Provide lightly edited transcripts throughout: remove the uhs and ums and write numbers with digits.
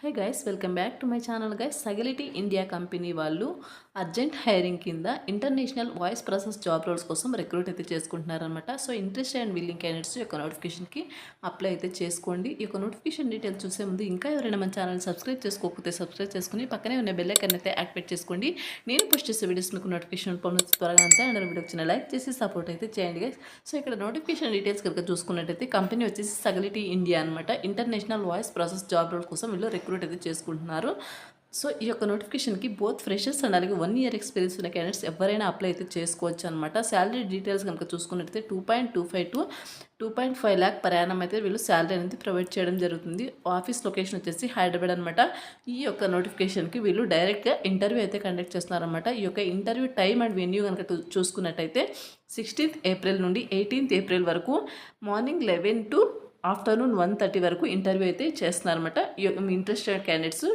High guys, welcome back to my channel guys. Sagility India company వాళ్ళు urgent hiring కింద international voice process job roles కోసం recruit అయితే చేసుకుంటున్నారనమాట. So interest and willing candidates యొక్క నోటిఫికేషన్కి apply అయితే చేసుకోండి. ఈ యొక్క నోటిఫికేషన్ డీటెయిల్స్ చూసే ముందు ఇంకా ఎవరైనా మన ఛానల్ సబ్స్క్రైబ్ చేసుకోకపోతే సబ్స్క్రైబ్ చేసుకుని పక్కనే ఉన్న బెల్ ఐకాన్ అయితే యాక్టివేట్ చేసుకోండి. నేను పోస్ట్ చేసే వీడియోస్ మీకు నోటిఫికేషన్ పొందొచ్చు త్వరగా అంతే. అండ్ వీడియో వచ్చిన లైక్ చేసి సపోర్ట్ అయితే చేయండి గైస్. సో ఇక్కడ నోటిఫికేషన్ డీటెయిల్స్ కనుక చూసుకున్నట్టయితే కంపెనీ వచ్చేసి సగిలిటీ ఇండియా అనమాట. International voice process job role కోసం వీళ్ళు రిక్రూట్ అయితే చేసుకుంటున్నారు. సో ఈ యొక్క నోటిఫికేషన్కి బోత్ ఫ్రెషర్స్ అండ్ అలాగే 1 year ఎక్స్పీరియన్స్ ఉన్న క్యాండిడేట్స్ ఎవరైనా అప్లై అయితే చేసుకోవచ్చు అనమాట. శాలరీ డీటెయిల్స్ కనుక చూసుకున్నట్టయితే 2.25 to 2.5 lakh per annum అయితే వీళ్ళు శాలరీ అనేది ప్రొవైడ్ చేయడం జరుగుతుంది. ఆఫీస్ లొకేషన్ వచ్చేసి హైదరాబాద్ అనమాట. ఈ యొక్క నోటిఫికేషన్కి వీళ్ళు డైరెక్ట్గా ఇంటర్వ్యూ అయితే కండక్ట్ చేస్తున్నారనమాట. ఈ యొక్క ఇంటర్వ్యూ టైం అండ్ వెన్యూ కనుక చూసుకున్నట్టయితే 16th April నుండి 18th April వరకు మార్నింగ్ 11 to ఆఫ్టర్నూన్ 1:30 వరకు ఇంటర్వ్యూ అయితే చేస్తున్నారన్నమాట. మీ ఇంట్రెస్టెడ్ క్యాండిడేట్స్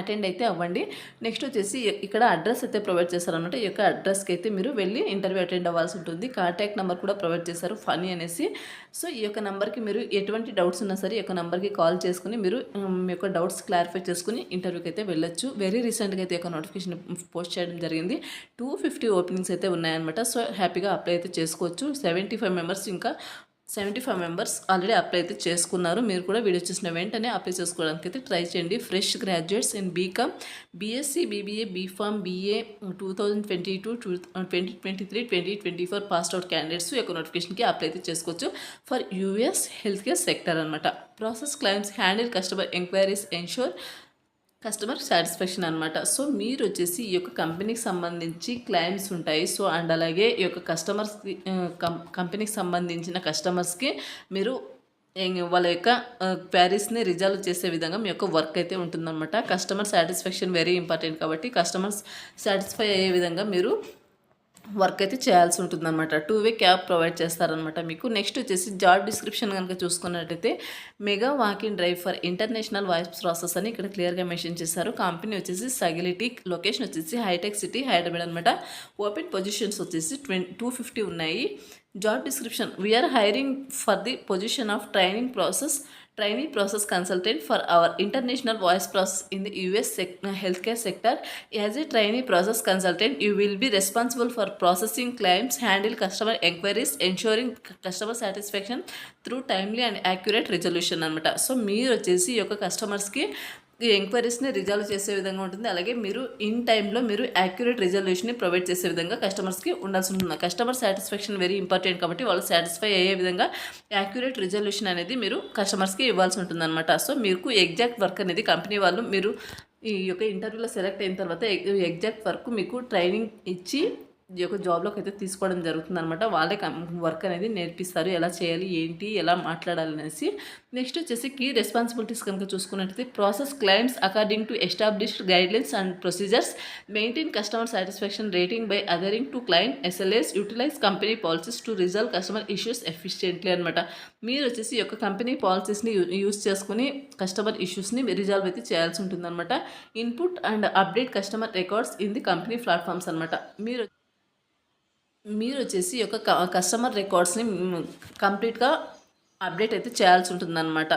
అటెండ్ అయితే అవ్వండి. నెక్స్ట్ వచ్చేసి ఇక్కడ అడ్రస్ అయితే ప్రొవైడ్ చేశారనమాట. ఈ యొక్క అడ్రస్కి అయితే మీరు వెళ్ళి ఇంటర్వ్యూ అటెండ్ అవ్వాల్సి ఉంటుంది. కాంటాక్ట్ నెంబర్ కూడా ప్రొవైడ్ చేశారు, ఫనీ అనేసి. సో ఈ యొక్క నెంబర్కి మీరు ఎటువంటి డౌట్స్ ఉన్నా సరే ఈ యొక్క నెంబర్కి కాల్ చేసుకుని మీరు మీ యొక్క డౌట్స్ క్లారిఫై చేసుకుని ఇంటర్వ్యూకి అయితే వెళ్ళొచ్చు. వెరీ రీసెంట్గా అయితే ఈ యొక్క నోటిఫికేషన్ పోస్ట్ చేయడం జరిగింది. 250 ఓపెనింగ్స్ అయితే ఉన్నాయన్నమాట. సో హ్యాపీగా అప్లై అయితే చేసుకోవచ్చు. 75 మెంబర్స్ ఆల్రెడీ అప్లై అయితే చేసుకున్నారు. మీరు కూడా వీడియో చూసిన వెంటనే అప్లై చేసుకోవడానికి అయితే ట్రై చేయండి. Fresh graduates in BCom, BSc, BBA, BPharm, BA 2022, 2023, 2024 passed out candidates యొక్క నోటిఫికేషన్కి అప్లై అయితే చేసుకోవచ్చు. For US health care sector అనమాట. Process claims, handle customer enquiries, ensure customer satisfaction అనమాట. సో మీరు వచ్చేసి ఈ యొక్క కంపెనీకి సంబంధించి క్లైమ్స్ ఉంటాయి. సో అండ్ అలాగే ఈ యొక్క కస్టమర్స్కి కంపెనీకి సంబంధించిన కస్టమర్స్కి మీరు వాళ్ళ యొక్క క్వైరీస్ని రిజాల్వ్ చేసే విధంగా మీ యొక్క వర్క్ అయితే ఉంటుందన్నమాట. కస్టమర్ సాటిస్ఫాక్షన్ వెరీ ఇంపార్టెంట్ కాబట్టి కస్టమర్స్ సాటిస్ఫై అయ్యే విధంగా మీరు వర్క్ అయితే చేయాల్సి ఉంటుంది అనమాట. 2-way క్యాబ్ ప్రొవైడ్ చేస్తారనమాట మీకు. నెక్స్ట్ వచ్చేసి జాబ్ డిస్క్రిప్షన్ కనుక చూసుకున్నట్టయితే mega walking drive for international voice process అని ఇక్కడ క్లియర్గా మెన్షన్ చేశారు. కంపెనీ వచ్చేసి సగిలిటీ, లొకేషన్ వచ్చేసి హైటెక్ సిటీ హైదరాబాద్ అనమాట. ఓపెన్ పొజిషన్స్ వచ్చేసి 250 ఉన్నాయి. Job description, we're hiring for the position of trainee process consultant for our international voice process in the US healthcare sector. As a trainee process consultant, you will be responsible for processing claims, handle customer enquiries, ensuring customer satisfaction through timely and accurate resolution అనమాట. So మీరు వచ్చేసి ఈ యొక్క కస్టమర్స్కి ఈ ఎంక్వైరీస్ని resolve చేసే విధంగా ఉంటుంది. అలాగే మీరు ఇన్ టైంలో మీరు యాక్యురేట్ రిజల్యూషన్ని ప్రొవైడ్ చేసే విధంగా కస్టమర్స్కి ఉండాల్సి ఉంటుంది. కస్టమర్ సాటిస్ఫాక్షన్ వెరీ ఇంపార్టెంట్ కాబట్టి వాళ్ళు సాటిస్ఫై అయ్యే విధంగా యాక్యురేట్ రిజల్యూషన్ అనేది మీరు కస్టమర్స్కి ఇవ్వాల్సి ఉంటుంది అనమాట. సో మీకు ఎగ్జాక్ట్ వర్క్ అనేది కంపెనీ వాళ్ళు మీరు ఈ యొక్క ఇంటర్వ్యూలో సెలెక్ట్ అయిన తర్వాత ఎగ్జాక్ట్ వర్క్ మీకు ట్రైనింగ్ ఇచ్చి ఈ యొక్క జాబ్లోకి అయితే తీసుకోవడం జరుగుతుంది అనమాట. వాళ్ళే వర్క్ అనేది నేర్పిస్తారు, ఎలా చేయాలి, ఏంటి, ఎలా మాట్లాడాలి అనేసి. నెక్స్ట్ వచ్చేసి కీ రెస్పాన్సిబిలిటీస్ కనుక చూసుకున్నట్టయితే process claims according to established guidelines and procedures, maintain customer satisfaction rating by adhering to client SLAs, utilise company policies to resolve customer issues efficiently అనమాట. మీరు వచ్చేసి ఈ యొక్క కంపెనీ పాలసీస్ని యూస్ చేసుకుని కస్టమర్ ఇష్యూస్ని రిజాల్వ్ అయితే చేయాల్సి ఉంటుంది అనమాట. Input and update customer records in the company platforms అనమాట. మీరు వచ్చేసి ఈ యొక్క కస్టమర్ రికార్డ్స్ని కంప్లీట్గా అప్డేట్ అయితే చేయాల్సి ఉంటుందన్నమాట.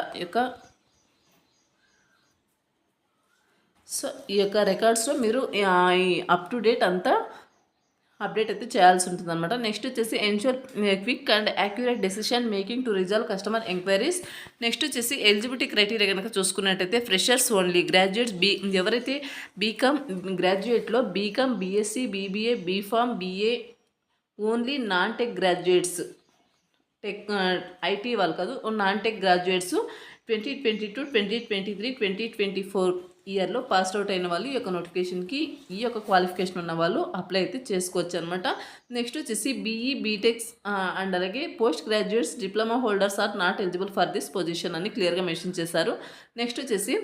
సో ఈ యొక్క రికార్డ్స్లో మీరు అప్ టు డేట్ అంతా అప్డేట్ అయితే చేయాల్సి ఉంటుంది అనమాట. నెక్స్ట్ వచ్చేసి ensure quick and accurate decision making to resolve customer enquiries. Next వచ్చేసి ఎలిజిబిలిటీ క్రైటీరియా కనుక చూసుకున్నట్టయితే ఫ్రెషర్స్ ఓన్లీ, గ్రాడ్యుయేట్స్ ఎవరైతే బీకామ్ గ్రాడ్యుయేట్లో BCom, BSc, BBA, BPharm, BA only non tech graduates, tech IT వాళ్ళు కాదు, నాన్ టెక్ గ్రాడ్యుయేట్స్ 2022, 2023, 2024 ఇయర్లో passed out అయిన వాళ్ళు ఈ యొక్క నోటిఫికేషన్కి ఈ యొక్క క్వాలిఫికేషన్ ఉన్న వాళ్ళు అప్లై అయితే చేసుకోవచ్చు అనమాట. నెక్స్ట్ వచ్చేసి బీఈ, బీటెక్స్ అండ్ అలాగే post graduates, diploma holders are not eligible for this position అని క్లియర్గా మెన్షన్ చేశారు. నెక్స్ట్ వచ్చేసి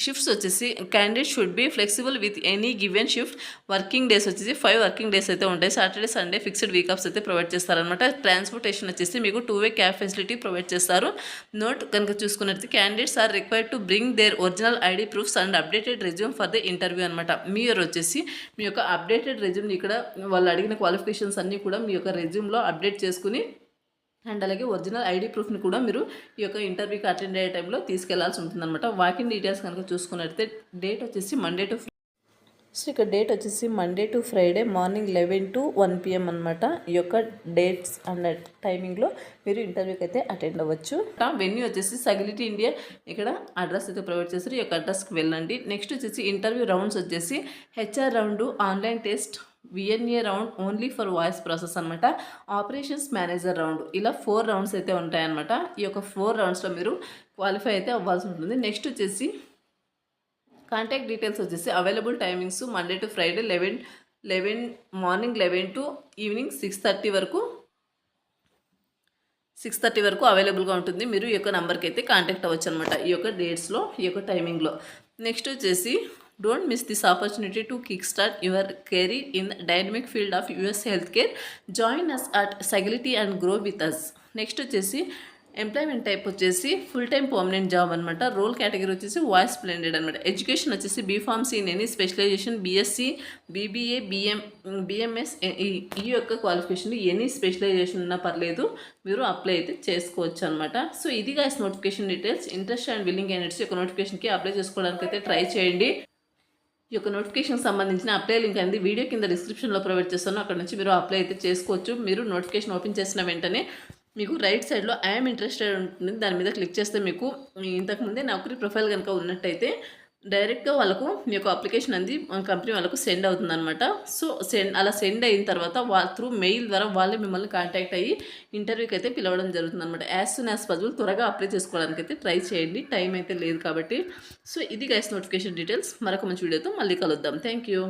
షిఫ్ట్స్ వచ్చేసి candidate should be flexible with any given shift. Working days వచ్చేసి 5 వర్కింగ్ డేస్ అయితే ఉంటాయి. Saturday, Sunday fixed week offs అయితే ప్రొవైడ్ చేస్తారనమాట. ట్రాన్స్పోర్టేషన్ వచ్చేసి మీకు 2-way క్యాబ్ ఫెసిలిటీ ప్రొవైడ్ చేస్తారు. నోట్ కనుక చూసుకున్నట్టు candidates are required to bring their original ID proofs and updated resume for the interview అనమాట. మీరు వచ్చేసి మీ యొక్క అప్డేటెడ్ రెజ్యూమ్ని ఇక్కడ వాళ్ళు అడిగిన క్వాలిఫికేషన్స్ అన్నీ కూడా మీ యొక్క రెజ్యూమ్లో అప్డేట్ చేసుకుని అండ్ అలాగే ఒరిజినల్ ఐడి ప్రూఫ్ని కూడా మీరు ఈ యొక్క ఇంటర్వ్యూకి అటెండ్ అయ్యే టైంలో తీసుకెళ్లాల్సి ఉంటుందన్నమాట. వాకిన్ డీటెయిల్స్ కనుక చూసుకున్నట్లయితే డేట్ వచ్చేసి మండే టు సో ఇక్కడ డేట్ వచ్చేసి Monday to Friday morning 11 to 1 PM అనమాట. ఈ యొక్క డేట్స్ అండ్ టైమింగ్లో మీరు ఇంటర్వ్యూకి అయితే అటెండ్ అవ్వచ్చు. వెన్యూ వచ్చేసి సగిలిటీ ఇండియా, ఇక్కడ అడ్రస్ అయితే ప్రొవైడ్ చేస్తారు. ఈ యొక్క అడ్రస్కి వెళ్ళండి. నెక్స్ట్ వచ్చేసి ఇంటర్వ్యూ రౌండ్స్ వచ్చేసి HR round, online test, VNA round only for voice process అనమాట, ఆపరేషన్స్ మేనేజర్ రౌండ్, ఇలా 4 రౌండ్స్ అయితే ఉంటాయన్నమాట. ఈ యొక్క 4 రౌండ్స్లో మీరు క్వాలిఫై అయితే అవ్వాల్సి ఉంటుంది. నెక్స్ట్ వచ్చేసి కాంటాక్ట్ డీటెయిల్స్ వచ్చేసి available timings Monday to Friday 11 morning 11 to evening 6:30 వరకు అవైలబుల్గా ఉంటుంది. మీరు ఈ యొక్క నెంబర్కి అయితే కాంటాక్ట్ అవ్వచ్చు అనమాట ఈ యొక్క డేట్స్లో, ఈ యొక్క టైమింగ్లో. నెక్స్ట్ వచ్చేసి don't miss this opportunity to kick start your career in dynamic field of US health care. Join us at Sagility and grow with us. Next వచ్చేసి ఎంప్లాయ్మెంట్ టైప్ వచ్చేసి ఫుల్ టైం పర్మనెంట్ జాబ్ అనమాట. Role category వచ్చేసి voice blended అనమాట. Education వచ్చేసి B Pharmacy in any specialisation, BSc, BBA, BMS, ఈ యొక్క qualification any specialisation ఉన్నా పర్లేదు, మీరు అప్లై అయితే చేసుకోవచ్చు అనమాట. సో ఇది guys notification details. Interest and willing candidates యొక్క నోటిఫికేషన్కి అప్లై చేసుకోవడానికి అయితే ట్రై చేయండి. ఈ యొక్క నోటిఫికేషన్ సంబంధించిన అప్లై లింక్ అనేది వీడియో కింద డిస్క్రిప్షన్లో ప్రొవైడ్ చేస్తాను. అక్కడ నుంచి మీరు అప్లై అయితే చేసుకోవచ్చు. మీరు నోటిఫికేషన్ ఓపెన్ చేసిన వెంటనే మీకు రైట్ సైడ్లో ఐఎమ్ ఇంట్రెస్టెడ్ ఉంటుంది. దాని మీద క్లిక్ చేస్తే మీకు ఇంతకుముందే నౌకరీ ప్రొఫైల్ కనుక ఉన్నట్టయితే డైరెక్ట్గా వాళ్ళకు మీ యొక్క అప్లికేషన్ అనేది కంపెనీ వాళ్ళకు సెండ్ అవుతుంది అనమాట. సో అలా సెండ్ అయిన తర్వాత త్రూ మెయిల్ ద్వారా వాళ్ళే మిమ్మల్ని కాంటాక్ట్ అయ్యి ఇంటర్వ్యూకి అయితే పిలవడం జరుగుతుంది అనమాట. యాజ్ సూన్ యాజ్ పాసిబుల్ త్వరగా అప్లై చేసుకోవడానికి అయితే ట్రై చేయండి, టైం అయితే లేదు కాబట్టి. సో ఇది గైస్ నోటిఫికేషన్ డీటెయిల్స్. మరొక మంచి వీడియోతో మళ్ళీ కలుద్దాం. Thank you.